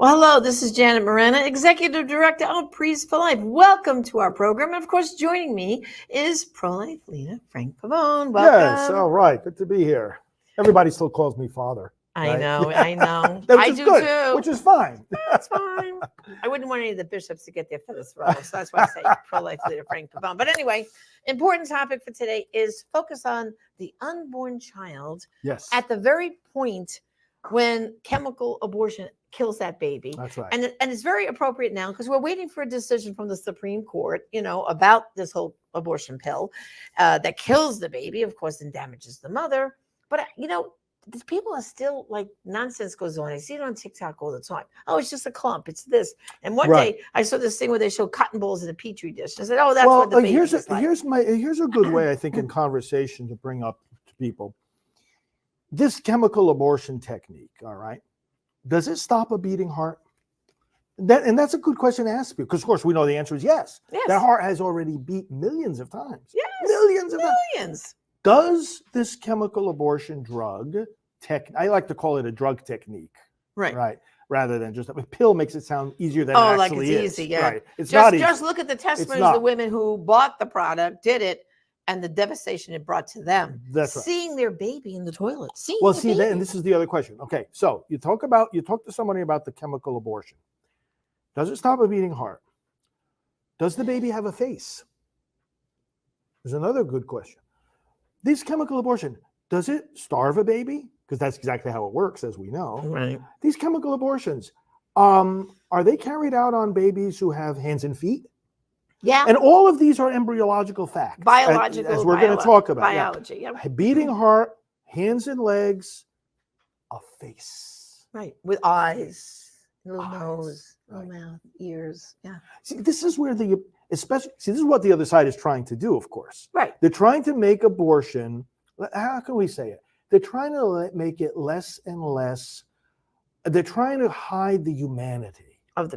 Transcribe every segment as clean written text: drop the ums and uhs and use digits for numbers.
Well, hello, this is Janet Morana, Executive Director of Priest for Life. Welcome to our program. And of course, joining me is pro-life leader Frank Pavone. Welcome. Yes, all right. Good to be here. Everybody still calls me father. I right? know, Yeah. I know. Which I is do good, too. which is fine. That's fine. I wouldn't want any of the bishops to get their feathers ruffled, so that's why I say pro-life leader Frank Pavone. But anyway, important topic for today is focus on the unborn child Yes. at the very point when chemical abortion kills that baby. That's right. And it's very appropriate now because we're waiting for a decision from the Supreme Court, about this whole abortion pill that kills the baby, of course, and damages the mother. But, these people are still like nonsense goes on. I see it on TikTok all the time. Oh, it's just a clump. It's this. And one day I saw this thing where they show cotton balls in a petri dish. I said, oh, that's what the baby is like. Here's a good way, I think, in conversation to bring up to people. This chemical abortion technique, all right, does it stop a beating heart? And that's a good question to ask you, because of course we know the answer is yes. Yes. That heart has already beat millions of times. Yes. Millions of times. Millions. Does this chemical abortion drug I like to call it a drug technique, right? Rather than just a pill makes it sound easier than it actually like it's is. easy, yeah. Right. It's not easy. Just look at the testimonies of the women who bought the product, did it, and the devastation it brought to them. That's right. Seeing their baby in the toilet. And this is the other question. Okay, so you talk to somebody about the chemical abortion. Does it stop a beating heart? Does the baby have a face? There's another good question. This chemical abortion, does it starve a baby? Because that's exactly how it works, as we know. Right. These chemical abortions, are they carried out on babies who have hands and feet? Yeah. And all of these are embryological facts. Biological. As we're going to talk about. Biology. Yeah. Beating heart, hands and legs, a face. Right. With eyes, little nose, little mouth, ears. Yeah. See, this is where this is what the other side is trying to do, of course. Right. They're trying to make abortion, how can we say it? They're trying to make it less and less, they're trying to hide the humanity of the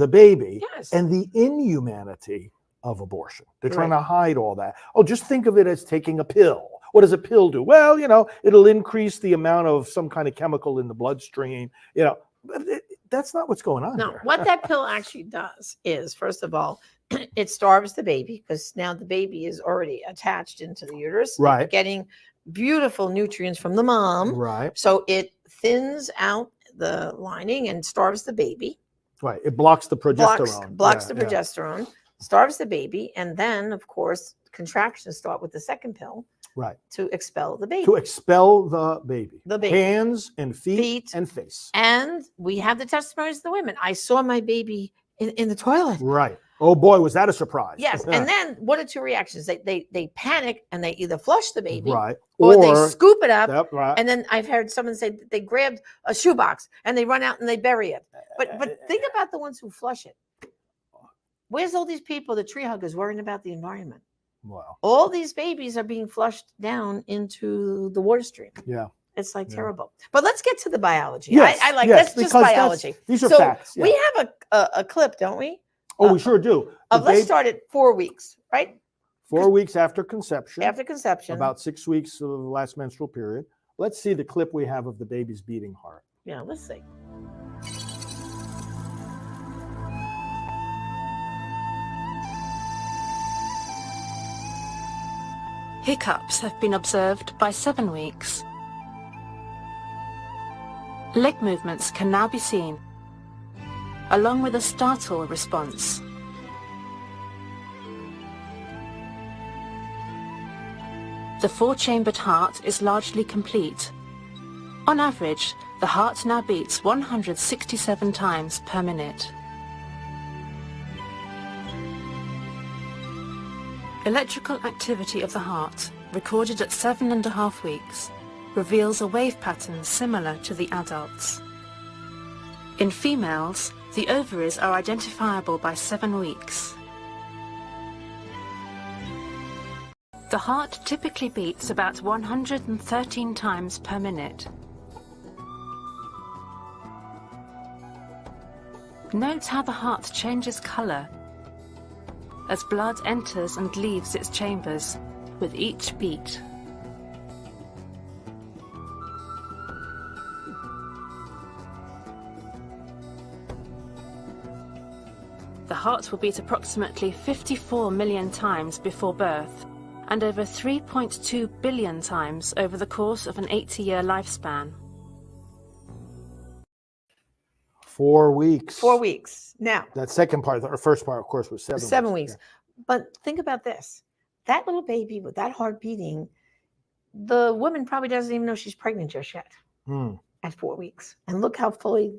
baby. Yes. And the inhumanity of abortion. They're trying to hide all that. Oh, just think of it as taking a pill. What does a pill do? Well, it'll increase the amount of some kind of chemical in the bloodstream. That's not what's going on here. What that pill actually does is, first of all, it starves the baby because now the baby is already attached into the uterus, right? Getting beautiful nutrients from the mom, right? So it thins out the lining and starves the baby. Right. It blocks the progesterone. Blocks the progesterone, starves the baby, and then, of course, contractions start with the second pill. Right. To expel the baby. To expel the baby. The baby. Hands and feet and face. And we have the testimonies of the women. I saw my baby in the toilet. Right. Oh boy, was that a surprise. Yes. And then what are two reactions? They panic and they either flush the baby. Right. Or they scoop it up. Yep, right. And then I've heard someone say they grabbed a shoebox and they run out and they bury it. But think about the ones who flush it. Where's all these people, the tree huggers, worrying about the environment? Wow. All these babies are being flushed down into the water stream. Yeah. It's like terrible. But let's get to the biology. Yes, I like that's just biology. These are facts. Yeah. We have a clip, don't we? Oh, we sure do. Let's start at 4 weeks, right? 4 weeks after conception. After conception. About 6 weeks of the last menstrual period. Let's see the clip we have of the baby's beating heart. Yeah, let's see. Hiccups have been observed by 7 weeks. Leg movements can now be seen, along with a startle response. The 4-chambered heart is largely complete. On average, the heart now beats 167 times per minute. Electrical activity of the heart, recorded at 7.5 weeks, reveals a wave pattern similar to the adults. In females, the ovaries are identifiable by 7 weeks. The heart typically beats about 113 times per minute. Note how the heart changes color as blood enters and leaves its chambers with each beat. heart will beat approximately 54 million times before birth and over 3.2 billion times over the course of an 80-year lifespan. 4 weeks. 4 weeks. Now, That second part, or first part, of course, was 7 7 weeks. Yeah. But think about this. That little baby with that heart beating, the woman probably doesn't even know she's pregnant just yet at 4 weeks. And look how fully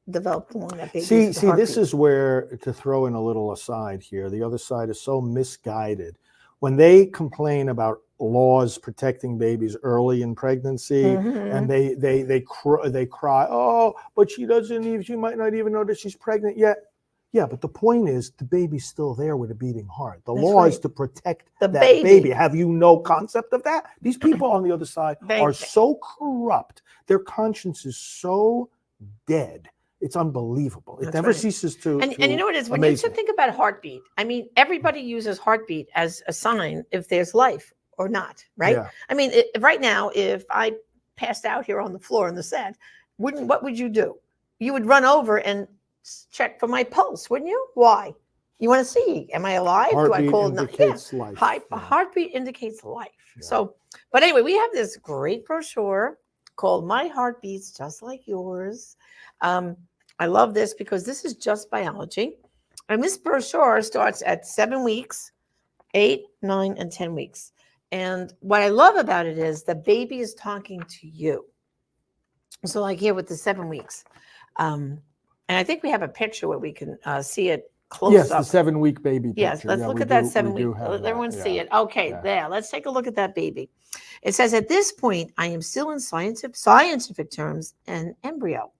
developed along that baby See, is. the this heartbeat. is where, to throw in a little aside here, the other side is so misguided. When they complain about laws protecting babies early in pregnancy, and they cry, oh, but she might not even know that she's pregnant yet. Yeah, but the point is the baby's still there with a beating heart. The law is to protect the that baby. Have you no concept of that? These people on the other side are They- so corrupt. Their conscience is so dead. It's unbelievable. It That's never right. ceases to And you know what it is? When amaze you me. think about heartbeat, I mean, everybody uses heartbeat as a sign if there's life or not, right? Yeah. I mean, right now, if I passed out here on the floor in the set, what would you do? You would run over and check for my pulse, wouldn't you? Why? You want to see, am I alive? Heartbeat Do I call indicates life. A heartbeat indicates life. Yeah. So, but anyway, we have this great brochure called My Heart Beats Just Like Yours. I love this because this is just biology. And this brochure starts at 7 weeks, 8, 9, and 10 weeks. And what I love about it is the baby is talking to you. So like here with the 7 weeks. And I think we have a picture where we can see it close Yes, up. the 7-week baby picture. Yes, let's Yeah, look we at that do- 7 we do week. have Let everyone that, see yeah. it. Okay, Yeah. there. Let's take a look at that baby. It says, at this point, I am still in scientific terms an embryo.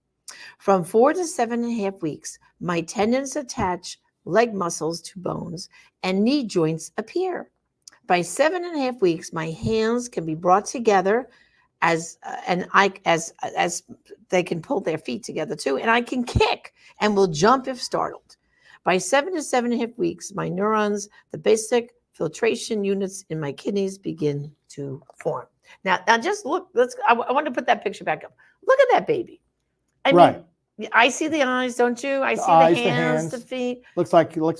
From 4 to 7.5 weeks, my tendons attach leg muscles to bones and knee joints appear. By 7.5 weeks, my hands can be brought together as they can pull their feet together too, and I can kick and will jump if startled. By 7 to 7.5 weeks, my neurons, the basic filtration units in my kidneys, begin to form. Now just look. I want to put that picture back up. Look at that baby. I mean, I see the eyes, don't you? I see eyes, the the hands, the hands. feet. Looks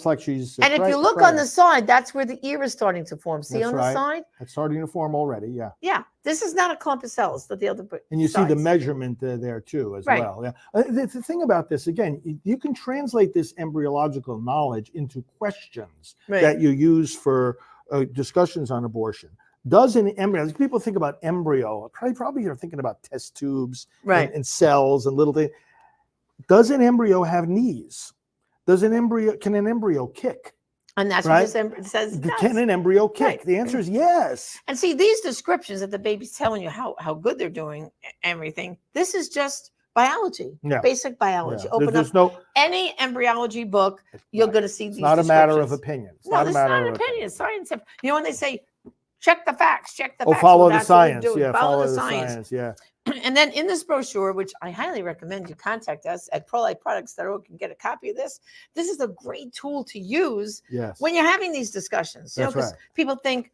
like she's. And if you look on the side, that's where the ear is starting to form. See That's on the right. side? It's starting to form already. Yeah. Yeah. This is not a clump of cells, but the other. And you see the sides. measurement there too, as Right. well. Yeah. The thing about this, again, you can translate this embryological knowledge into questions Right. that you use for discussions on abortion. Does an embryo? People think about embryo. Probably you're thinking about test tubes, Right. and cells and little things. Does an embryo have knees? Can an embryo kick? And that's Right? what this says. It Can does. an embryo kick? Right. The answer is yes. And see, these descriptions that the baby's telling you how good they're doing, everything. This is just biology, Yeah. basic biology. Yeah. Open There's up no. any embryology book, you're Right. going to see It's these. not a matter of descriptions. opinion. It's No, not a this is matter not of an opinion. opinion. It's scientific. You know, when they say, check the facts, check the Oh, facts. follow well, the that's what we're science. doing. Yeah, follow the science. Yeah. And then in this brochure, which I highly recommend you contact us at ProLifeProducts.org and get a copy of this. This is a great tool to use Yes. when you're having these discussions. You know, That's because right. people think,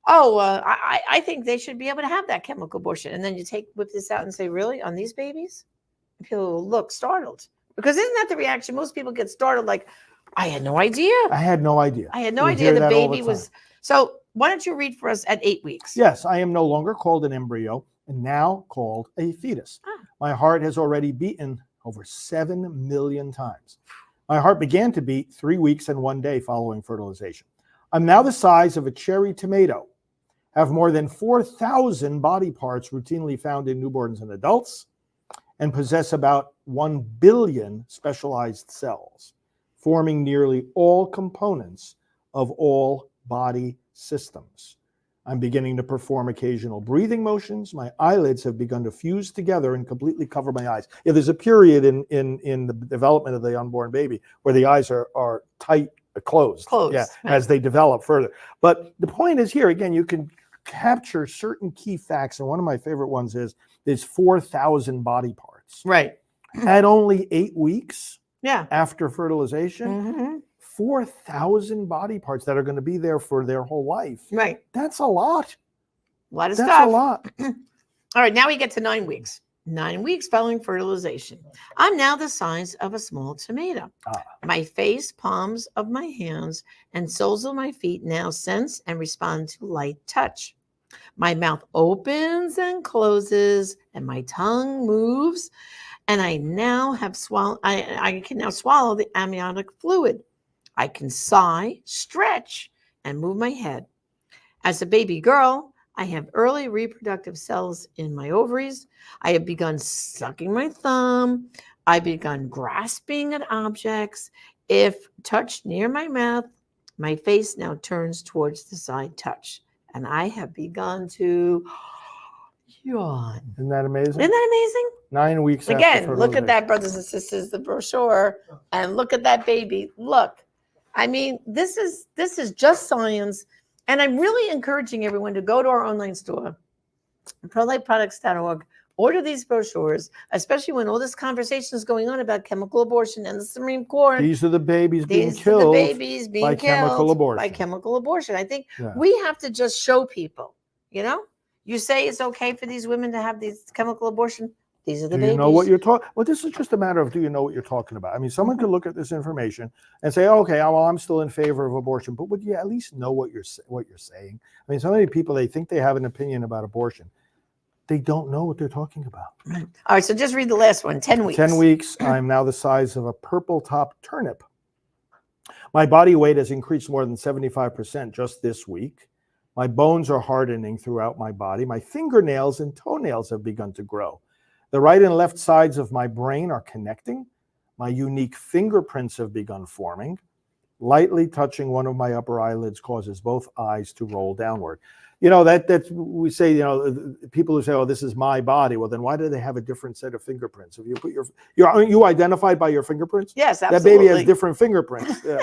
oh, I think they should be able to have that chemical abortion. And then you whip this out and say, really, on these babies? And people will look startled. Because isn't that the reaction? Most people get startled like, I had no idea. I had no idea. I had no We idea hear the that all baby the was. time. So why don't you read for us at 8 weeks? Yes, I am no longer called an embryo and now called a fetus. Ah. My heart has already beaten over 7 million times. My heart began to beat 3 weeks and 1 day following fertilization. I'm now the size of a cherry tomato, have more than 4,000 body parts routinely found in newborns and adults, and possess about 1 billion specialized cells, forming nearly all components of all body systems. I'm beginning to perform occasional breathing motions. My eyelids have begun to fuse together and completely cover my eyes. Yeah, there's a period in the development of the unborn baby where the eyes are tight, closed. Yeah, Right. as they develop further. But the point is here, again, you can capture certain key facts. And one of my favorite ones is there's 4,000 body parts. Right. At only 8 weeks Yeah. after fertilization, Mm-hmm. 4,000 body parts that are going to be there for their whole life. Right. That's a lot. A lot of That's stuff. a lot. All right. Now we get to 9 weeks. 9 weeks following fertilization. I'm now the size of a small tomato. Ah. My face, palms of my hands, and soles of my feet now sense and respond to light touch. My mouth opens and closes, and my tongue moves, and I now have swallowed. I can now swallow the amniotic fluid. I can sigh, stretch, and move my head. As a baby girl, I have early reproductive cells in my ovaries. I have begun sucking my thumb. I've begun grasping at objects. If touched near my mouth, my face now turns towards the side touch. And I have begun to yawn. Isn't that amazing? Isn't that amazing? 9 weeks after Again, look at fertilization. that, brothers and sisters, the brochure, and look at that baby. Look, I mean, this is just science. And I'm really encouraging everyone to go to our online store, prolifeproducts.org, order these brochures, especially when all this conversation is going on about chemical abortion and the Supreme Court. These are the babies being These are killed the babies being by killed chemical abortion. by chemical abortion. I think Yeah. we have to just show people, you say it's okay for these women to have these chemical abortion. These are the Do babies. you know what you're talking? Well, this is just a matter of, do you know what you're talking about? I mean, someone could look at this information and say, okay, well, I'm still in favor of abortion, but would you at least know what you're saying? I mean, so many people, they think they have an opinion about abortion. They don't know what they're talking about. All right, so just read the last one, 10 weeks. 10 weeks, I'm now the size of a purple top turnip. My body weight has increased more than 75% just this week. My bones are hardening throughout my body. My fingernails and toenails have begun to grow. The right and left sides of my brain are connecting. My unique fingerprints have begun forming. Lightly touching one of my upper eyelids causes both eyes to roll downward. That's we say, people who say, oh, this is my body. Well, then why do they have a different set of fingerprints? If you put aren't you identified by your fingerprints? Yes, absolutely. That baby has different fingerprints. Yeah.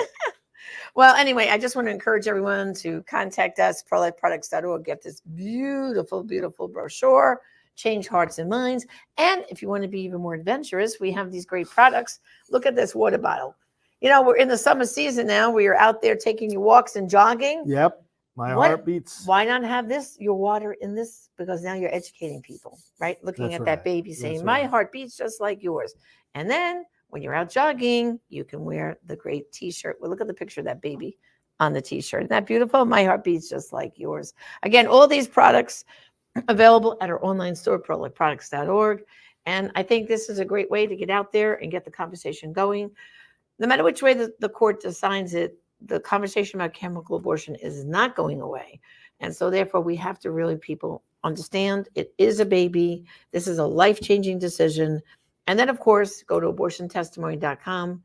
Well, anyway, I just want to encourage everyone to contact us, prolifeproducts.org, get this beautiful, beautiful brochure, change hearts and minds. And if you want to be even more adventurous, we have these great products. Look at this water bottle. We're in the summer season now where you're out there taking your walks and jogging. Yep. My heart beats. Why not have your water in this? Because now you're educating people, right? Looking That's at that right. baby saying, That's my right. heart beats just like yours. And then when you're out jogging, you can wear the great t-shirt. Well, look at the picture of that baby on the t-shirt. Isn't that beautiful? My heart beats just like yours. Again, all these products available at our online store, prolifeproducts.org. And I think this is a great way to get out there and get the conversation going. No matter which way the court decides it, the conversation about chemical abortion is not going away. And so therefore we have to really, people understand it is a baby. This is a life-changing decision. And then of course, go to abortiontestimony.com,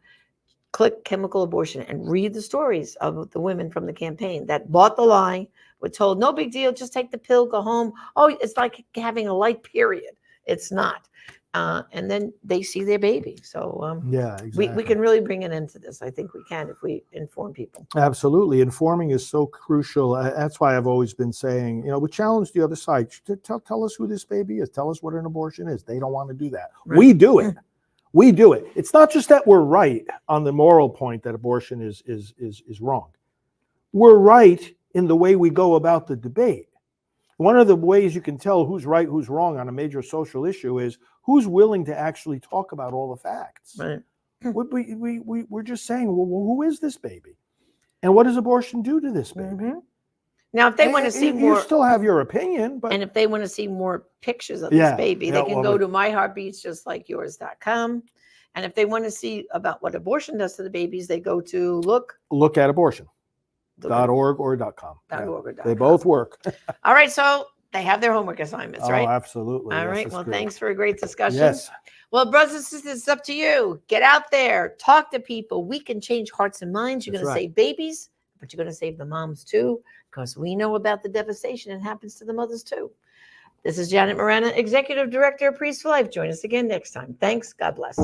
click chemical abortion and read the stories of the women from the campaign that bought the lie, were told, no big deal, just take the pill, go home. Oh, it's like having a light period. It's not. And then they see their baby. So yeah, exactly. we can really bring an end to this. I think we can if we inform people. Absolutely. Informing is so crucial. That's why I've always been saying, we challenge the other side. Tell us who this baby is. Tell us what an abortion is. They don't want to do that. Right. We do it. We do it. It's not just that we're right on the moral point that abortion is wrong. We're right in the way we go about the debate. One of the ways you can tell who's right, who's wrong on a major social issue is who's willing to actually talk about all the facts. Right. We're just saying, well, who is this baby? And what does abortion do to this baby? Mm-hmm. Now, if they want to see more, you still have your opinion, but and if they want to see more pictures of this baby, they can go to myheartbeatsjustlikeyours.com. And if they want to see about what abortion does to the babies, they go to look at abortion.org or .com. They both work. All right, so they have their homework assignments, right? Oh, absolutely. All right. Well, thanks for a great discussion. Yes. Well, brothers and sisters, it's up to you. Get out there, talk to people. We can change hearts and minds. You're going to save babies, but you're going to save the moms too, because we know about the devastation that happens to the mothers too. This is Janet Morana, Executive Director of Priests for Life. Join us again next time. Thanks. God bless.